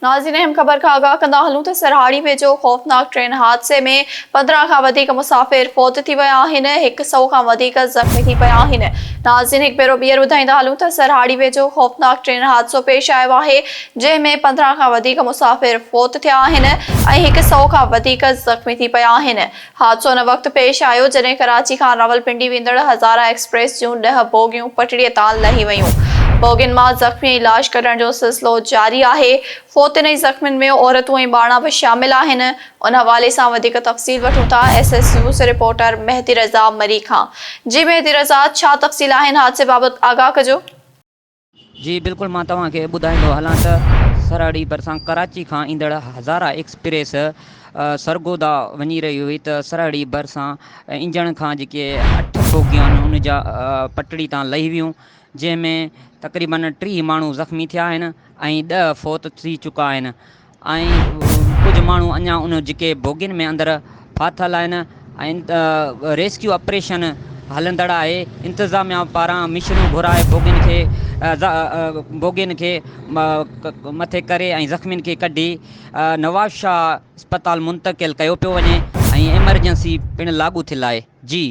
नाज़रीन, अहम ख़बर का आगाह कंदा हलूं त सरहाड़ी वेझो खौफ़नाक ट्रेन हादसे में 15 खां वधीक मुसाफ़िर फ़ौत थी विया आहिनि। 100 खां वधीक ज़ख़्मी थी पिया आहिनि। नाज़रीन, हिकु भेरो ॿीहर ॿुधाईंदा हलूं त सरहाड़ी वेझो खौफ़नाक ट्रेन हादसो पेश आयो आहे, जंहिंमें 15 खां वधीक मुसाफ़िर फ़ौत थिया आहिनि ऐं 100 खां वधीक ज़ख़्मी थी पिया आहिनि। हादसो उन वक़्तु पेश आयो जॾहिं कराची खां रावलपिंडी वेंदड़ हज़ारा एक्सप्रेस जूं 10 बोगियूं पटड़ीअ तां लही वयूं। बोगियुनि मां ज़ख़्मी इलाज करण जो सिलसिलो जारी आहे। फ़ौतनि ऐं ज़ख़्मियुनि में औरतूं ऐं ॿार बि शामिल आहिनि। उन हवाले सां वधीक तफ़सील वठूं था SS न्यूज़ रिपोर्टर मेहदी रज़ा मरी खां। जी मेहदी रज़ा, छा तफ़सील आहिनि हादसे बाबति, आगाह कजो। जी बिल्कुल, मां तव्हांखे ॿुधाईंदो हलां त सरहाड़ी भरिसां कराची खां ईंदड़ हज़ारा एक्सप्रेस सरगोदा वञी रही हुई त सरहाड़ी भरिसां इंजण खां जेके 8 बोगियूं आहिनि उन जा पटड़ी तां लही वियूं, जंहिंमें तक़रीबन 30 माण्हू ज़ख़्मी थिया आहिनि ऐं 10 फ़ौत थी चुका आहिनि ऐं कुझु माण्हू अञा उन जेके बोगियुनि में अंदरि फाथल आहिनि ऐं रेस्क्यू ऑपरेशन हलंदड़ आहे। इंतिज़ामिया पारां मिशनूं घुराए बोगियुनि खे मथे करे ऐं ज़ख़्मियुनि खे कढी नवाब शाह अस्पताल मुंतक़िल कयो पियो वञे ऐं एमरजेंसी पिणु लागू थियल आहे। जी।